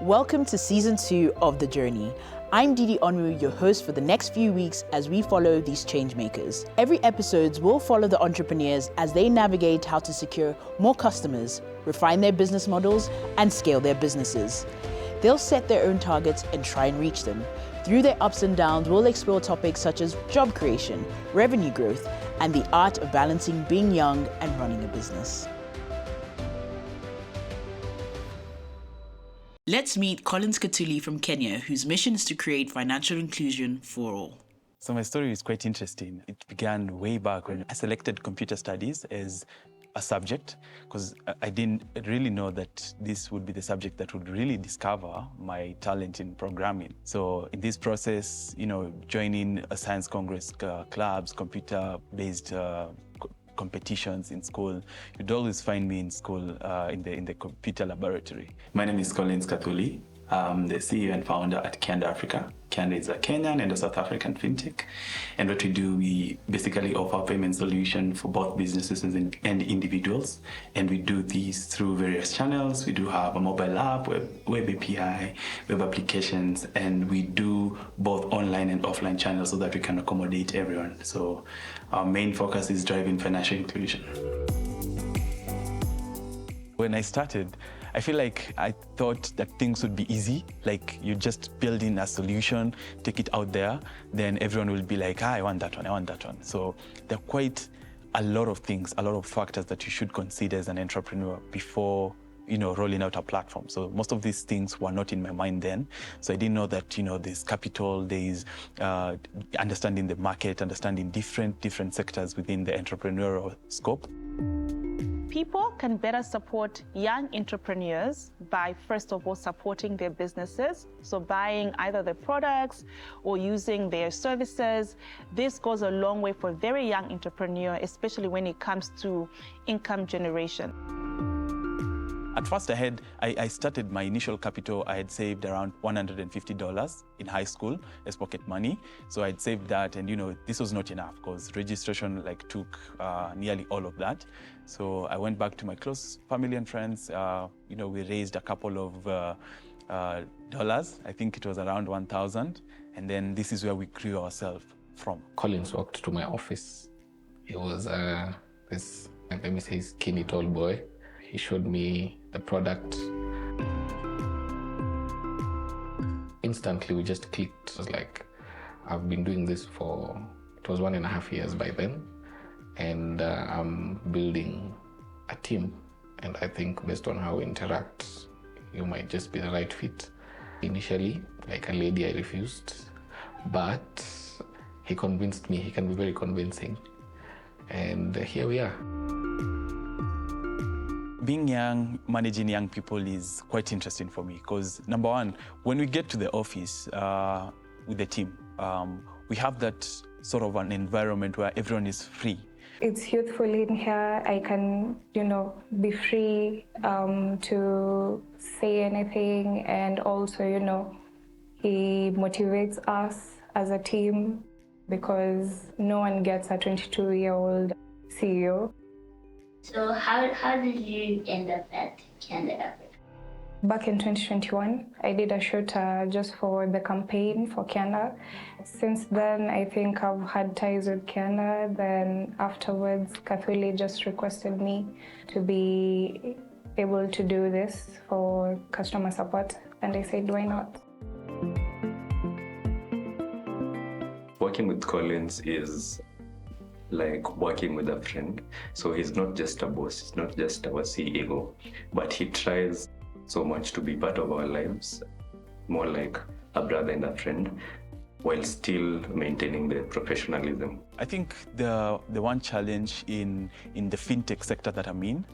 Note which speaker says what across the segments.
Speaker 1: Welcome to Season 2 of The Journey. I'm Didi Onwu, your host for the next few weeks as we follow these change makers. Every episode will follow the entrepreneurs as they navigate how to secure more customers, refine their business models, and scale their businesses. They'll set their own targets and try and reach them. Through their ups and downs, we'll explore topics such as job creation, revenue growth, and the art of balancing being young and running a business. Let's meet Collins Kathuli from Kenya, whose mission is to create financial inclusion for all.
Speaker 2: So my story is quite interesting. It began way back when I selected computer studies as a subject because I didn't really know that this would be the subject that would really discover my talent in programming. So in this process, joining a science congress clubs, computer-based competitions in school, you'd always find me in school in the computer laboratory.
Speaker 3: My name is Collins Kathuli. I'm the CEO and founder at Kyanda Africa. Kyanda is a Kenyan and a South African fintech. And what we do, we basically offer payment solution for both businesses and individuals. And we do these through various channels. We do have a mobile app, web API, web applications, and we do both online and offline channels so that we can accommodate everyone. So our main focus is driving financial inclusion.
Speaker 2: When I started, I feel like I thought that things would be easy, like you just build in a solution, take it out there, then everyone will be like, I want that one. So there are quite a lot of things, a lot of factors that you should consider as an entrepreneur before rolling out a platform. So most of these things were not in my mind then. So I didn't know that, there's capital, there's understanding the market, understanding different sectors within the entrepreneurial scope.
Speaker 4: People can better support young entrepreneurs by, first of all, supporting their businesses. So buying either their products or using their services. This goes a long way for a very young entrepreneur, especially when it comes to income generation.
Speaker 2: At first I started my initial capital. I had saved around $150 in high school as pocket money. So I'd saved that, and this was not enough because registration took nearly all of that. So I went back to my close family and friends. We raised a couple of dollars. I think it was around 1,000. And then this is where we grew ourselves from.
Speaker 5: Collins walked to my office. He was this, let me say, skinny tall boy. He showed me the product. Instantly, we just clicked. It was like, I've been doing this for, it was 1.5 years by then. And I'm building a team. And I think based on how we interact, you might just be the right fit. Initially, like a lady, I refused. But he convinced me. He can be very convincing. And here we are.
Speaker 2: Being young, managing young people is quite interesting for me because, number one, when we get to the office with the team, we have that sort of an environment where everyone is free.
Speaker 6: It's youthful in here. I can, be free to say anything, and also, he motivates us as a team because no one gets a 22-year-old CEO.
Speaker 7: So how did you end up at Kyanda Africa?
Speaker 6: Back in 2021, I did a shoot just for the campaign for Kyanda. Since then, I think I've had ties with Kyanda. Then afterwards, Kathuli just requested me to be able to do this for customer support. And I said, why not?
Speaker 8: Working with Collins is like working with a friend. So he's not just a boss, he's not just our CEO, but he tries so much to be part of our lives, more like a brother and a friend, while still maintaining the professionalism.
Speaker 2: I think the one challenge in the fintech sector that I'm in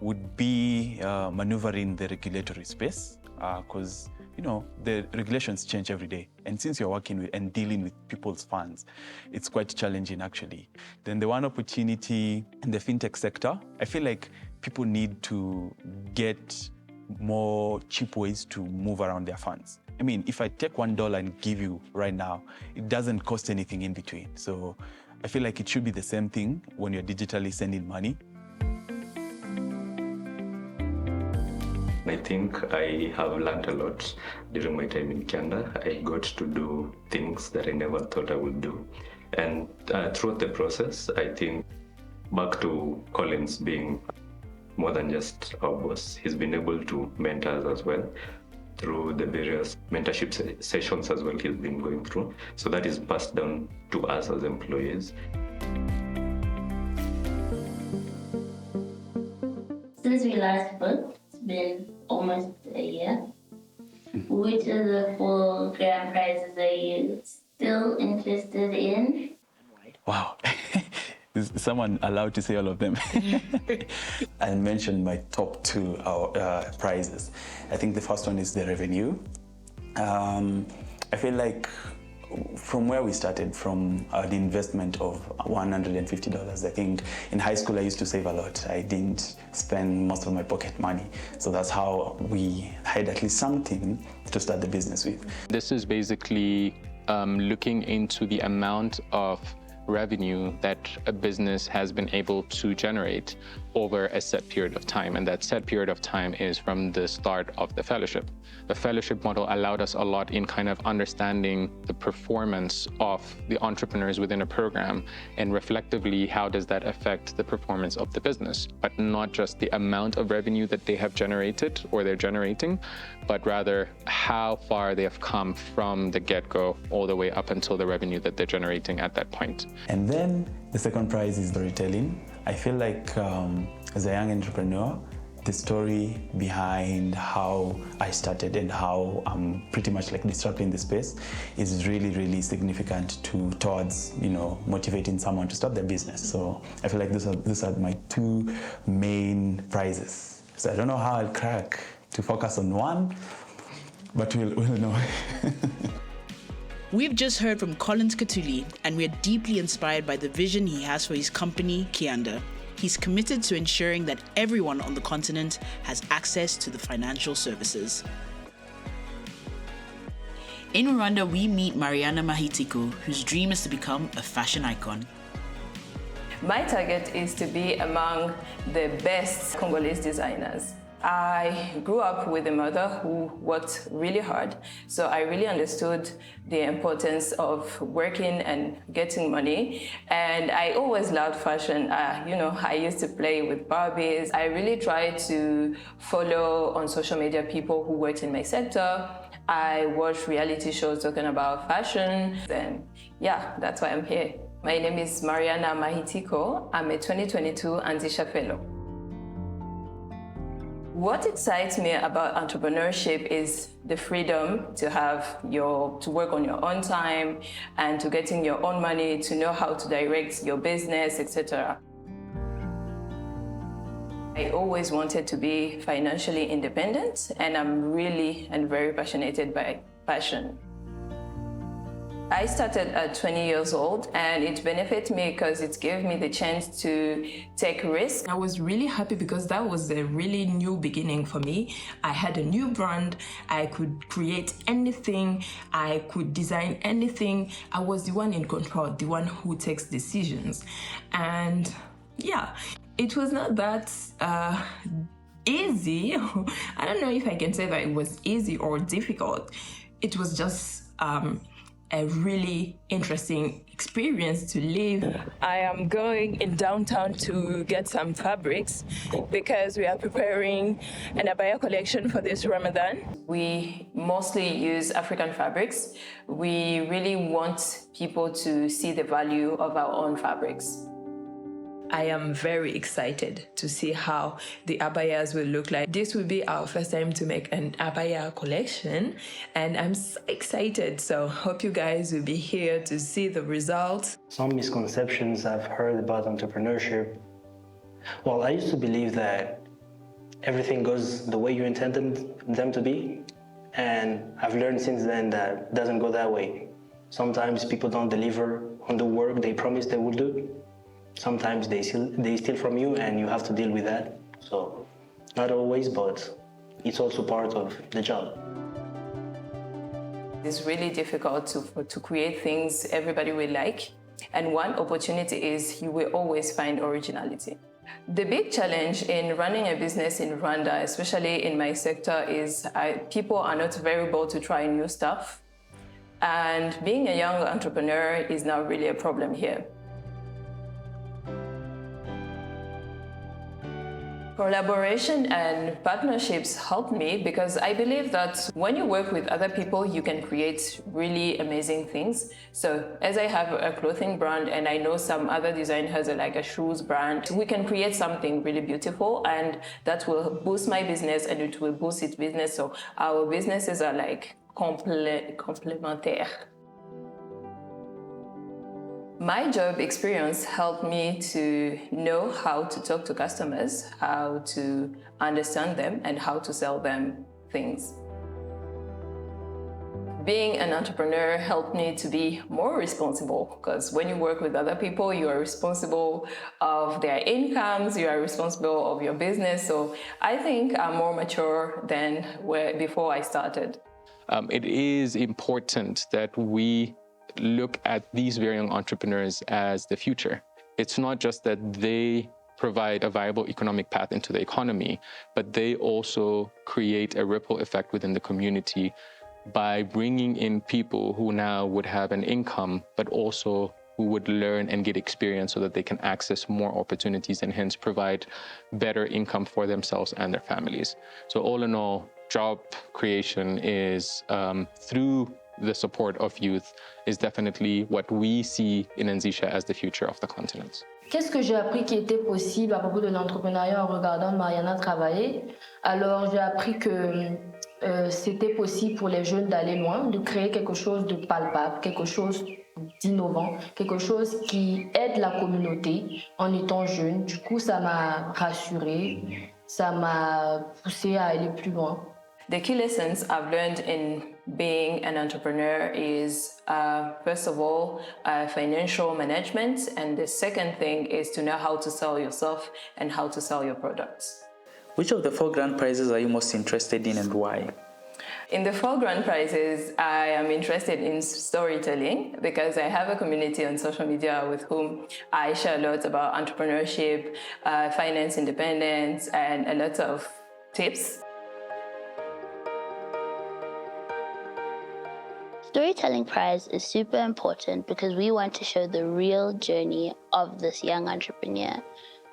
Speaker 2: would be maneuvering the regulatory space, because the regulations change every day. And since you're working with and dealing with people's funds, it's quite challenging actually. Then the one opportunity in the fintech sector, I feel like people need to get more cheap ways to move around their funds. I mean, if I take $1 and give you right now, it doesn't cost anything in between. So I feel like it should be the same thing when you're digitally sending money.
Speaker 8: I think I have learned a lot during my time in Kyanda. I got to do things that I never thought I would do. And throughout the process, I think back to Collins being more than just our boss, he's been able to mentor us as well through the various mentorship sessions as well he's been going through. So that is passed down to us as employees.
Speaker 7: Since we last spoke, it's been almost a year. Which of the 4 grand prizes are you still interested in?
Speaker 2: Wow. Is someone allowed to say all of them? I mentioned my top 2 prizes. I think the first one is the revenue. I feel like from where we started, from an investment of $150, I think in high school I used to save a lot. I didn't spend most of my pocket money. So that's how we had at least something to start the business with.
Speaker 9: This is basically looking into the amount of revenue that a business has been able to generate over a set period of time, and that set period of time is from the start of the fellowship. The fellowship model allowed us a lot in kind of understanding the performance of the entrepreneurs within a program, and reflectively, how does that affect the performance of the business, but not just the amount of revenue that they have generated or they're generating, but rather how far they have come from the get-go all the way up until the revenue that they're generating at that point.
Speaker 2: And then the second prize is storytelling. I feel like as a young entrepreneur, the story behind how I started and how I'm pretty much like disrupting the space is really, really significant towards, motivating someone to start their business. So I feel like those are my 2 main prizes. So I don't know how I'll crack to focus on one, but we'll know.
Speaker 1: We've just heard from Collins Kathuli, and we're deeply inspired by the vision he has for his company, Kyanda. He's committed to ensuring that everyone on the continent has access to the financial services. In Rwanda, we meet Mariana Mahitiko, whose dream is to become a fashion icon.
Speaker 10: My target is to be among the best Congolese designers. I grew up with a mother who worked really hard, so I really understood the importance of working and getting money. And I always loved fashion. I used to play with Barbies. I really tried to follow on social media people who worked in my sector. I watched reality shows talking about fashion, and that's why I'm here. My name is Mariana Mahitiko. I'm a 2022 Anzisha Fellow. What excites me about entrepreneurship is the freedom to work on your own time and to getting your own money, to know how to direct your business, etc. I always wanted to be financially independent, and I'm really and very passionate by passion. I started at 20 years old, and it benefited me because it gave me the chance to take risks.
Speaker 11: I was really happy because that was a really new beginning for me. I had a new brand. I could create anything. I could design anything. I was the one in control, the one who takes decisions. And it was not that easy. I don't know if I can say that it was easy or difficult. It was just a really interesting experience to live.
Speaker 10: I am going in downtown to get some fabrics because we are preparing an abaya collection for this Ramadan. We mostly use African fabrics. We really want people to see the value of our own fabrics.
Speaker 11: I am very excited to see how the abayas will look like. This will be our first time to make an abaya collection, and I'm so excited. So hope you guys will be here to see the results.
Speaker 12: Some misconceptions I've heard about entrepreneurship. Well, I used to believe that everything goes the way you intended them to be, and I've learned since then that it doesn't go that way. Sometimes people don't deliver on the work they promised they would do. Sometimes they steal from you, and you have to deal with that. So, not always, but it's also part of the job.
Speaker 10: It's really difficult to create things everybody will like. And one opportunity is you will always find originality. The big challenge in running a business in Rwanda, especially in my sector, is people are not very bold to try new stuff. And being a young entrepreneur is not really a problem here. Collaboration and partnerships help me because I believe that when you work with other people, you can create really amazing things. So as I have a clothing brand and I know some other designer has like a shoes brand, we can create something really beautiful and that will boost my business and it will boost its business. So our businesses are like complementaire. My job experience helped me to know how to talk to customers, how to understand them, and how to sell them things. Being an entrepreneur helped me to be more responsible because when you work with other people, you are responsible of their incomes, you are responsible of your business. So I think I'm more mature than before I started.
Speaker 9: It is important that we look at these very young entrepreneurs as the future. It's not just that they provide a viable economic path into the economy, but they also create a ripple effect within the community by bringing in people who now would have an income, but also who would learn and get experience so that they can access more opportunities and hence provide better income for themselves and their families. So all in all, job creation is through the support of youth is definitely what we see in Anzisha as the future of the continent.
Speaker 13: Qu'est-ce que j'ai appris qui était possible à propos de l'entrepreneuriat en regardant Mariana travailler? Alors j'ai appris que c'était possible pour les jeunes d'aller loin, de créer quelque chose de palpable, quelque chose d'innovant, quelque chose qui aide la communauté en étant jeune. Du coup, ça m'a rassurée, ça m'a poussée à aller plus loin.
Speaker 10: The key lessons I've learned in being an entrepreneur is, first of all, financial management. And the second thing is to know how to sell yourself and how to sell your products.
Speaker 14: Which of the 4 grand prizes are you most interested in and why?
Speaker 10: In the 4 grand prizes, I am interested in storytelling because I have a community on social media with whom I share a lot about entrepreneurship, finance independence, and a lot of tips.
Speaker 7: Storytelling Prize is super important because we want to show the real journey of this young entrepreneur.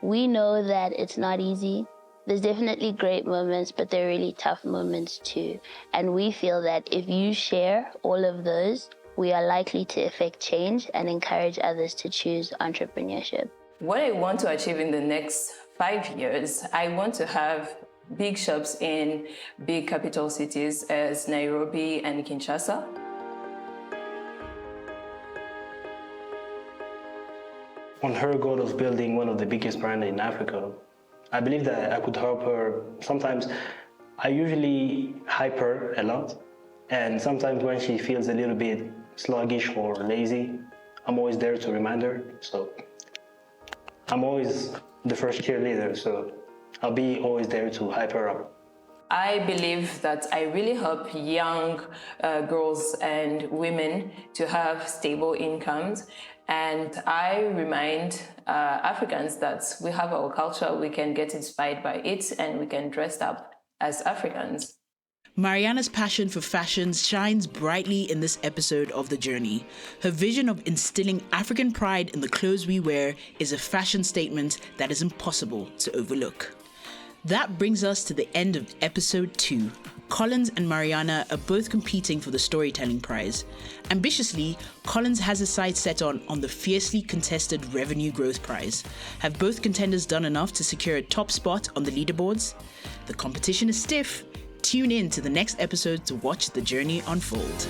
Speaker 7: We know that it's not easy. There's definitely great moments, but there are really tough moments too. And we feel that if you share all of those, we are likely to effect change and encourage others to choose entrepreneurship.
Speaker 10: What I want to achieve in the next 5 years, I want to have big shops in big capital cities as Nairobi and Kinshasa.
Speaker 12: On her goal of building one of the biggest brands in Africa, I believe that I could help her. Sometimes I usually hype her a lot, and sometimes when she feels a little bit sluggish or lazy, I'm always there to remind her. So I'm always the first cheerleader, so I'll be always there to hype her up.
Speaker 10: I believe that I really help young girls and women to have stable incomes. And I remind Africans that we have our culture, we can get inspired by it, and we can dress up as Africans.
Speaker 1: Mariana's passion for fashion shines brightly in this episode of The Journey. Her vision of instilling African pride in the clothes we wear is a fashion statement that is impossible to overlook. That brings us to the end of episode 2. Collins and Mariana are both competing for the Storytelling Prize. Ambitiously, Collins has his sights set on the fiercely contested Revenue Growth Prize. Have both contenders done enough to secure a top spot on the leaderboards? The competition is stiff. Tune in to the next episode to watch the journey unfold.